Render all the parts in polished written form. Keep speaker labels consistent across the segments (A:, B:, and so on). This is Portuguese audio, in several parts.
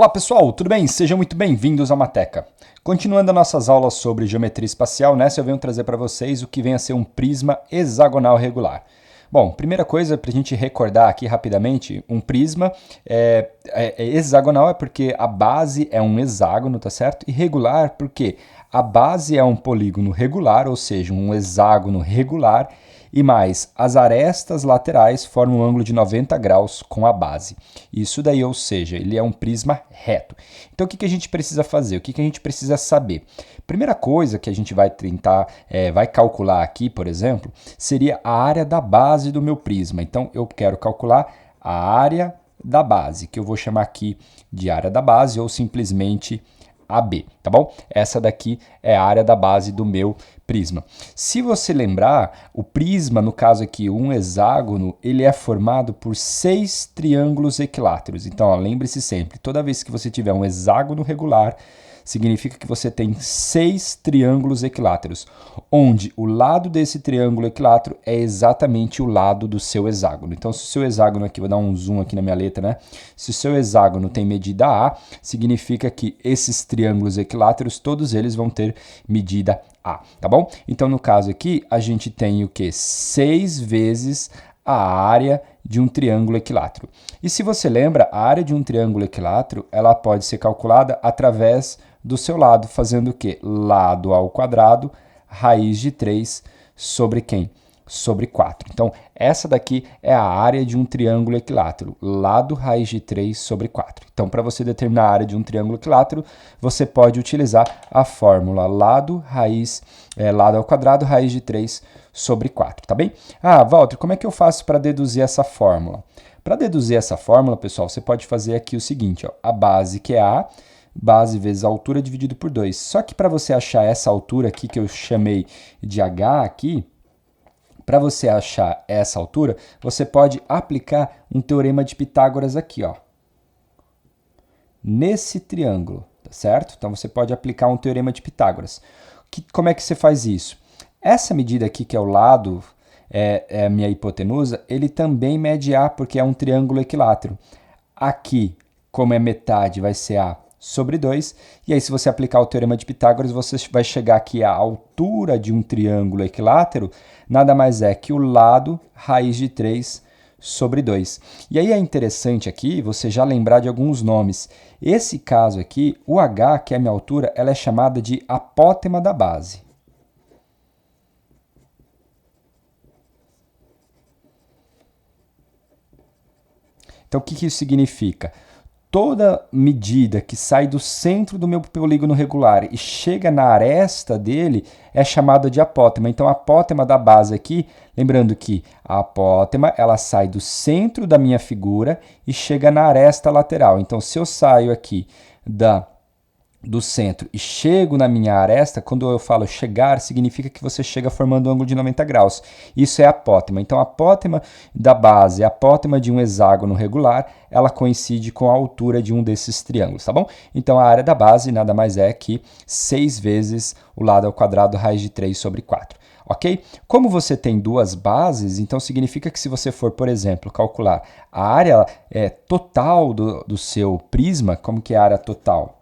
A: Olá pessoal, tudo bem? Sejam muito bem-vindos ao Mateca. Continuando as nossas aulas sobre geometria espacial, nessa eu venho trazer para vocês o que vem a ser um prisma hexagonal regular. Bom, primeira coisa para a gente recordar aqui rapidamente, um prisma hexagonal é porque a base é um hexágono, tá certo? E regular porque a base é um polígono regular, ou seja, um hexágono regular, e mais as arestas laterais formam um ângulo de 90 graus com a base. Isso daí, ou seja, ele é um prisma reto. Então, o que a gente precisa fazer? O que a gente precisa saber? Primeira coisa que a gente vai tentar, vai calcular aqui, por exemplo, seria a área da base do meu prisma. Então, eu quero calcular a área da base, que eu vou chamar aqui de área da base ou simplesmente AB, tá bom? Essa daqui é a área da base do meu prisma. Se você lembrar, o prisma, no caso aqui, um hexágono, ele é formado por 6 triângulos equiláteros. Então, lembre-se sempre, toda vez que você tiver um hexágono regular, significa que você tem 6 triângulos equiláteros, onde o lado desse triângulo equilátero é exatamente o lado do seu hexágono. Então, se o seu hexágono aqui, vou dar um zoom aqui na minha letra, né? Se o seu hexágono tem medida A, significa que esses triângulos equiláteros, todos eles vão ter medida A, tá bom? Então, no caso aqui, a gente tem o quê? 6 vezes a área de um triângulo equilátero. E se você lembra, a área de um triângulo equilátero, ela pode ser calculada através do seu lado, fazendo o quê? Lado ao quadrado, raiz de 3 sobre quem? Sobre 4. Então, essa daqui é a área de um triângulo equilátero, lado raiz de 3 sobre 4. Então, para você determinar a área de um triângulo equilátero, você pode utilizar a fórmula lado ao quadrado, raiz de 3 sobre 4, tá bem? Ah, Walter, como é que eu faço para deduzir essa fórmula? Para deduzir essa fórmula, pessoal, você pode fazer aqui o seguinte, ó, a base que é A, base vezes a altura dividido por 2. Só que para você achar essa altura aqui, que eu chamei de H aqui, para você achar essa altura, você pode aplicar um teorema de Pitágoras aqui, ó, nesse triângulo, tá certo? Então, você pode aplicar um teorema de Pitágoras. Como é que você faz isso? Essa medida aqui, que é o lado, é a minha hipotenusa, ele também mede A, porque é um triângulo equilátero. Aqui, como é metade, vai ser A sobre 2. E aí, se você aplicar o teorema de Pitágoras, você vai chegar aqui à altura de um triângulo equilátero, nada mais é que o lado raiz de 3 sobre 2. E aí é interessante aqui você já lembrar de alguns nomes. Esse caso aqui, o H, que é a minha altura, ela é chamada de apótema da base. Então, o que isso significa? Toda medida que sai do centro do meu polígono regular e chega na aresta dele é chamada de apótema. Então, a apótema da base aqui, lembrando que a apótema ela sai do centro da minha figura e chega na aresta lateral. Então, se eu saio aqui do centro e chego na minha aresta, quando eu falo chegar, significa que você chega formando um ângulo de 90 graus. Isso é apótema. Então, a apótema da base, a apótema de um hexágono regular, ela coincide com a altura de um desses triângulos, tá bom? Então, a área da base nada mais é que 6 vezes o lado ao quadrado, raiz de 3 sobre 4. Ok? Como você tem duas bases, então significa que se você for, por exemplo, calcular a área total do seu prisma, como que é a área total?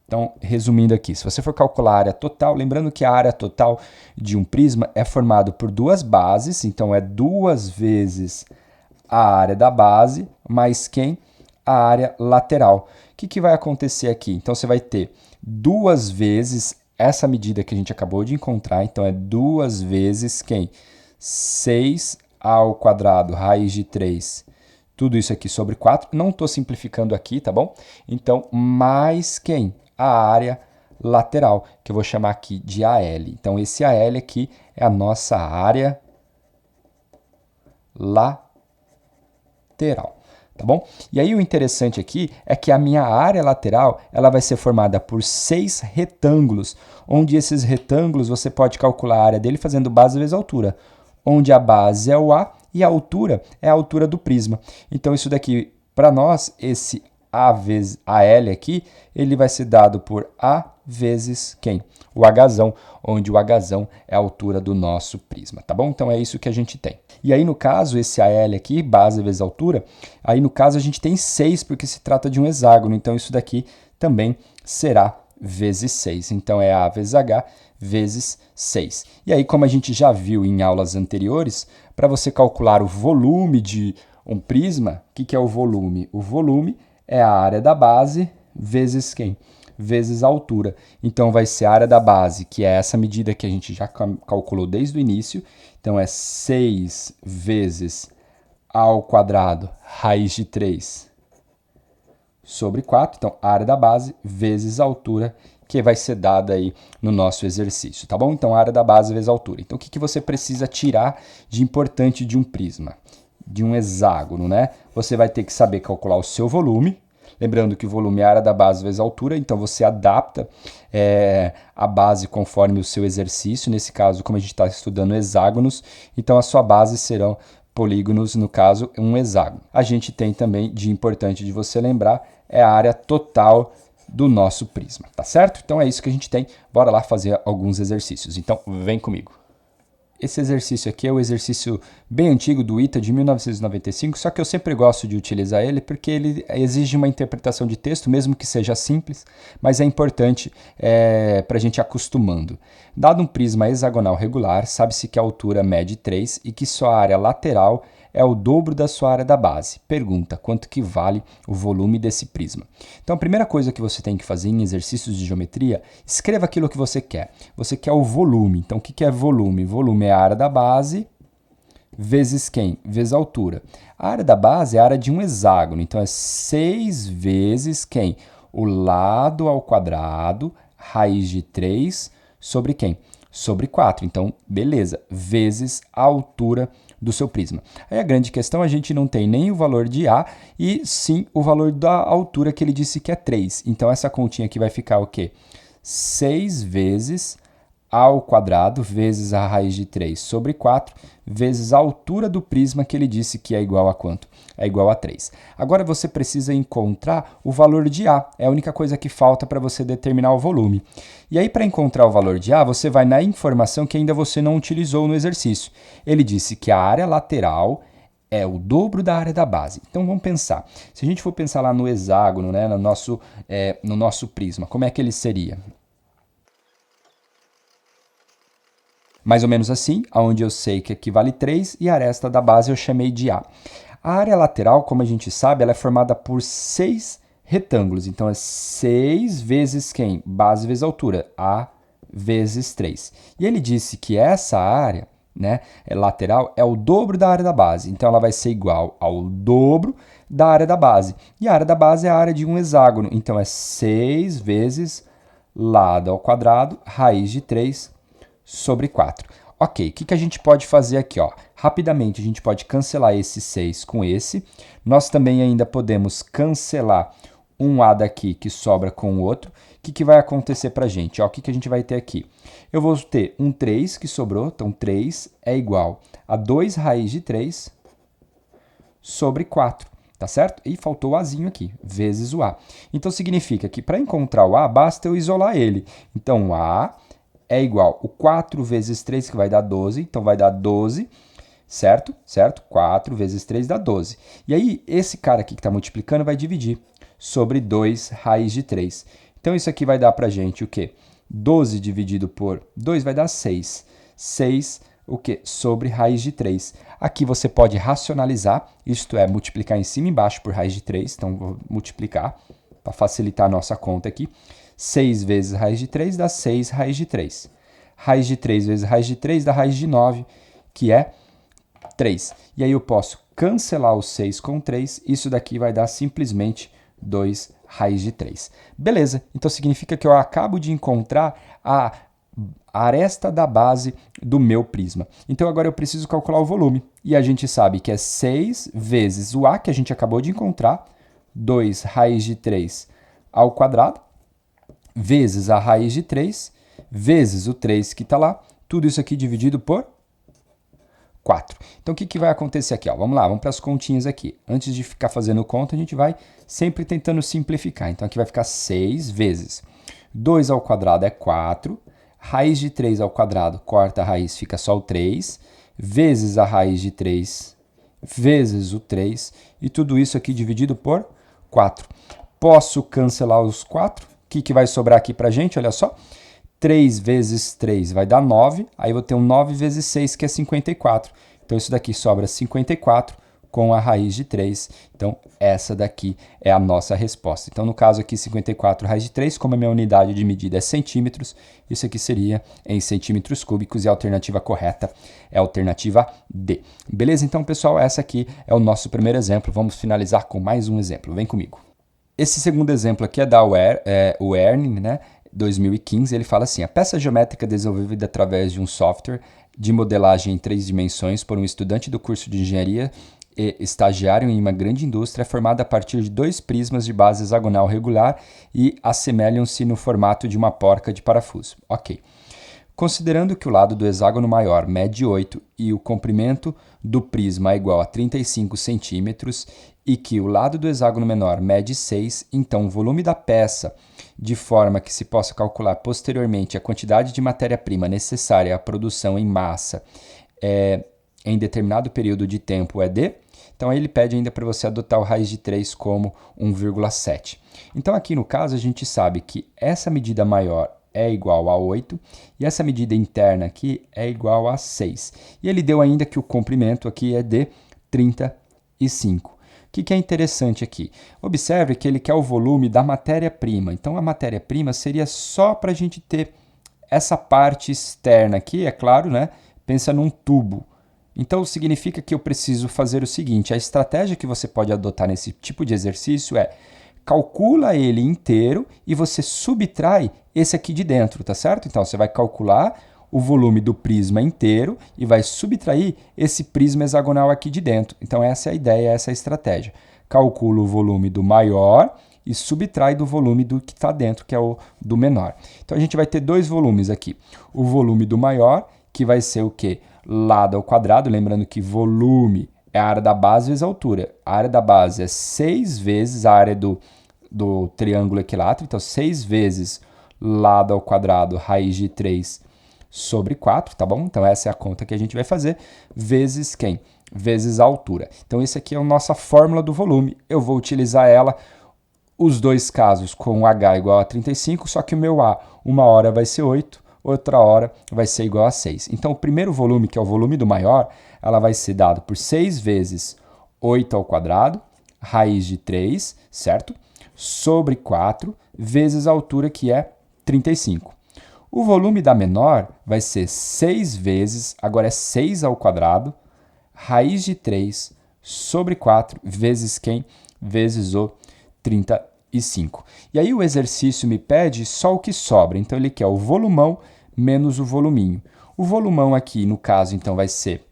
A: Então, resumindo aqui, se você for calcular a área total, lembrando que a área total de um prisma é formado por duas bases, então é 2 vezes a área da base, mais quem? A área lateral. O que vai acontecer aqui? Então, você vai ter 2 vezes essa medida que a gente acabou de encontrar, então é 2 vezes quem? 6 ao quadrado, raiz de 3, tudo isso aqui sobre 4. Não estou simplificando aqui, tá bom? Então, mais quem? A área lateral, que eu vou chamar aqui de AL. Então, esse AL aqui é a nossa área lateral, tá bom? E aí o interessante aqui é que a minha área lateral, ela vai ser formada por 6 retângulos, onde esses retângulos você pode calcular a área dele fazendo base vezes altura, onde a base é o A e a altura é a altura do prisma. Então, isso daqui, para nós, esse A vezes AL aqui, ele vai ser dado por A vezes quem? O Hzão, onde o Hzão é a altura do nosso prisma, tá bom? Então é isso que a gente tem. E aí no caso, esse AL aqui, base vezes altura, aí no caso a gente tem 6, porque se trata de um hexágono, então isso daqui também será vezes 6. Então é A vezes H vezes 6. E aí, como a gente já viu em aulas anteriores, para você calcular o volume de um prisma, o que é o volume? O volume é a área da base vezes quem? Vezes a altura. Então, vai ser a área da base, que é essa medida que a gente já calculou desde o início. Então, é 6 vezes a ao quadrado raiz de 3 sobre 4. Então, a área da base vezes a altura, que vai ser dada aí no nosso exercício, tá bom? Então, a área da base vezes a altura. Então, o que você precisa tirar de importante de um prisma? De um hexágono, né? Você vai ter que saber calcular o seu volume. Lembrando que o volume é a área da base vezes a altura, então você adapta a base conforme o seu exercício. Nesse caso, como a gente está estudando hexágonos, então a sua base serão polígonos, no caso, um hexágono. A gente tem também, de importante de você lembrar, é a área total do nosso prisma, tá certo? Então é isso que a gente tem. Bora lá fazer alguns exercícios. Então, vem comigo. Esse exercício aqui é o exercício bem antigo do ITA de 1995, só que eu sempre gosto de utilizar ele porque ele exige uma interpretação de texto, mesmo que seja simples, mas é importante para a gente ir acostumando. Dado um prisma hexagonal regular, sabe-se que a altura mede 3 e que sua área lateral é o dobro da sua área da base. Pergunta, quanto que vale o volume desse prisma? Então, a primeira coisa que você tem que fazer em exercícios de geometria, escreva aquilo que você quer. Você quer o volume. Então, o que é volume? Volume é a área da base vezes quem? Vezes a altura. A área da base é a área de um hexágono. Então, é 6 vezes quem? O lado ao quadrado, raiz de 3 sobre quem? Sobre 4. Então, beleza. Vezes a altura do seu prisma. Aí a grande questão, a gente não tem nem o valor de A e sim o valor da altura que ele disse que é 3. Então, essa continha aqui vai ficar o quê? 6 vezes A ao quadrado vezes a raiz de 3 sobre 4 vezes a altura do prisma que ele disse que é igual a quanto? É igual a 3. Agora você precisa encontrar o valor de A. É a única coisa que falta para você determinar o volume. E aí, para encontrar o valor de A, você vai na informação que ainda você não utilizou no exercício. Ele disse que a área lateral é o dobro da área da base. Então, vamos pensar. Se a gente for pensar lá no hexágono, né, no nosso prisma, como é que ele seria? Mais ou menos assim, onde eu sei que aqui vale 3 e a aresta da base eu chamei de A. A área lateral, como a gente sabe, ela é formada por 6 retângulos. Então, é 6 vezes quem? Base vezes altura, A vezes 3. E ele disse que essa área, né, lateral, é o dobro da área da base. Então, ela vai ser igual ao dobro da área da base. E a área da base é a área de um hexágono. Então, é 6 vezes lado ao quadrado, raiz de 3 sobre 4. Ok, o que a gente pode fazer aqui? Ó? Rapidamente, a gente pode cancelar esse 6 com esse. Nós também ainda podemos cancelar um A daqui que sobra com o outro. O que vai acontecer para a gente? Ó, o que a gente vai ter aqui? Eu vou ter um 3 que sobrou, então 3 é igual a 2 raiz de 3 sobre 4. Tá certo? E faltou o Azinho aqui, vezes o A. Então, significa que para encontrar o A, basta eu isolar ele. Então, o A é igual o 4 vezes 3, que vai dar 12. Então, vai dar 12, certo? Certo? 4 vezes 3 dá 12. E aí, esse cara aqui que está multiplicando vai dividir sobre 2 raiz de 3. Então, isso aqui vai dar para a gente o quê? 12 dividido por 2 vai dar 6. 6, o quê? Sobre raiz de 3. Aqui você pode racionalizar, isto é, multiplicar em cima e embaixo por raiz de 3. Então, vou multiplicar para facilitar a nossa conta aqui. 6 vezes raiz de 3 dá 6 raiz de 3. Raiz de 3 vezes raiz de 3 dá raiz de 9, que é 3. E aí eu posso cancelar o 6 com 3. Isso daqui vai dar simplesmente 2 raiz de 3. Beleza, então significa que eu acabo de encontrar a aresta da base do meu prisma. Então agora eu preciso calcular o volume. E a gente sabe que é 6 vezes o A, que a gente acabou de encontrar, 2 raiz de 3 ao quadrado, vezes a raiz de 3, vezes o 3 que está lá, tudo isso aqui dividido por 4. Então, o que vai acontecer aqui? Ó? Vamos lá, vamos para as continhas aqui. Antes de ficar fazendo conta, a gente vai sempre tentando simplificar. Então, aqui vai ficar 6 vezes 2 ao quadrado é 4, raiz de 3 ao quadrado, corta a raiz, fica só o 3, vezes a raiz de 3, vezes o 3, e tudo isso aqui dividido por 4. Posso cancelar os 4? O que vai sobrar aqui para a gente? Olha só. 3 vezes 3 vai dar 9, aí eu vou ter um 9 vezes 6, que é 54. Então, isso daqui sobra 54 com a raiz de 3. Então, essa daqui é a nossa resposta. Então, no caso aqui, 54 raiz de 3, como a minha unidade de medida é centímetros, isso aqui seria em centímetros cúbicos e a alternativa correta é a alternativa D. Beleza? Então, pessoal, essa aqui é o nosso primeiro exemplo. Vamos finalizar com mais um exemplo. Vem comigo. Esse segundo exemplo aqui é da Werning, né? 2015, ele fala assim: a peça geométrica desenvolvida através de um software de modelagem em 3 dimensões por um estudante do curso de engenharia e estagiário em uma grande indústria é formada a partir de 2 prismas de base hexagonal regular e assemelham-se no formato de uma porca de parafuso. Ok. Considerando que o lado do hexágono maior mede 8 e o comprimento do prisma é igual a 35 centímetros e que o lado do hexágono menor mede 6, então o volume da peça, de forma que se possa calcular posteriormente a quantidade de matéria-prima necessária à produção em massa em determinado período de tempo é de... Então, aí ele pede ainda para você adotar o raiz de 3 como 1,7. Então, aqui no caso, a gente sabe que essa medida maior é igual a 8 e essa medida interna aqui é igual a 6. E ele deu ainda que o comprimento aqui é de 35. O que é interessante aqui? Observe que ele quer o volume da matéria-prima. Então, a matéria-prima seria só para a gente ter essa parte externa aqui, é claro, né? Pensa num tubo. Então, significa que eu preciso fazer o seguinte: a estratégia que você pode adotar nesse tipo de exercício é calcula ele inteiro e você subtrai esse aqui de dentro, tá certo? Então, você vai calcular o volume do prisma inteiro e vai subtrair esse prisma hexagonal aqui de dentro. Então, essa é a ideia, essa é a estratégia. Calcula o volume do maior e subtrai do volume do que está dentro, que é o do menor. Então, a gente vai ter 2 volumes aqui. O volume do maior, que vai ser o quê? Lado ao quadrado, lembrando que volume é a área da base vezes a altura. A área da base é 6 vezes a área do triângulo equilátero, então 6 vezes lado ao quadrado, raiz de 3 sobre 4, tá bom? Então essa é a conta que a gente vai fazer, vezes quem? Vezes a altura. Então esse aqui é a nossa fórmula do volume, eu vou utilizar ela, os 2 casos com H igual a 35, só que o meu A, uma hora vai ser 8, outra hora vai ser igual a 6. Então, o primeiro volume, que é o volume do maior, ela vai ser dado por 6 vezes 8 ao quadrado, raiz de 3, certo? Sobre 4, vezes a altura, que é 35. O volume da menor vai ser 6 vezes, agora é 6 ao quadrado, raiz de 3 sobre 4, vezes quem? Vezes o 35. E aí o exercício me pede só o que sobra. Então, ele quer o volumão menos o voluminho. O volumão aqui, no caso, então, vai ser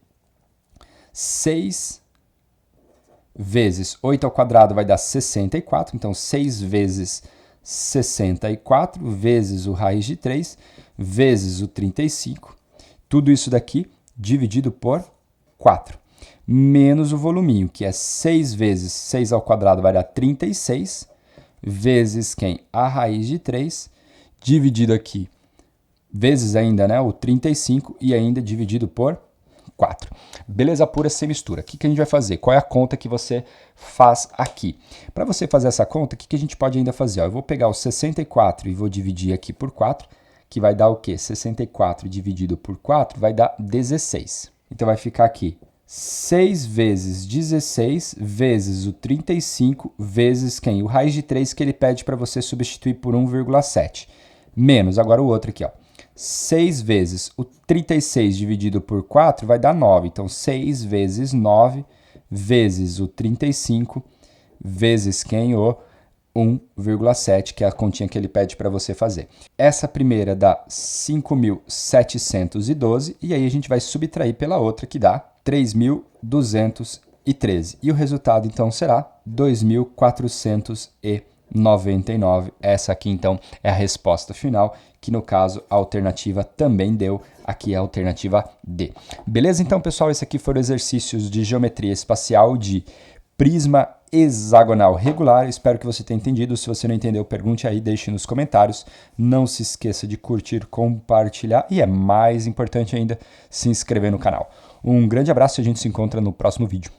A: 6 vezes 8 ao quadrado vai dar 64. Então, 6 vezes 64 vezes o raiz de 3 vezes o 35. Tudo isso daqui dividido por 4. Menos o voluminho, que é 6 vezes 6 ao quadrado vai dar 36, vezes quem? A raiz de 3, dividido aqui, vezes ainda, né, o 35 e ainda dividido por 4. Beleza pura sem mistura. O que a gente vai fazer? Qual é a conta que você faz aqui? Para você fazer essa conta, o que a gente pode ainda fazer? Ó, eu vou pegar o 64 e vou dividir aqui por 4, que vai dar o quê? 64 dividido por 4 vai dar 16. Então, vai ficar aqui 6 vezes 16 vezes o 35 vezes quem? O raiz de 3 que ele pede para você substituir por 1,7. Menos, agora o outro aqui, ó. 6 vezes o 36 dividido por 4 vai dar 9. Então, 6 vezes 9 vezes o 35 vezes quem? O 1,7, que é a continha que ele pede para você fazer. Essa primeira dá 5.712 e aí a gente vai subtrair pela outra que dá 3.213. E o resultado, então, será 2.410. 99. Essa aqui, então, é a resposta final, que no caso a alternativa também deu. Aqui é a alternativa D. Beleza? Então, pessoal, esse aqui foram exercícios de geometria espacial de prisma hexagonal regular. Espero que você tenha entendido. Se você não entendeu, pergunte aí, deixe nos comentários. Não se esqueça de curtir, compartilhar e, é mais importante ainda, se inscrever no canal. Um grande abraço e a gente se encontra no próximo vídeo.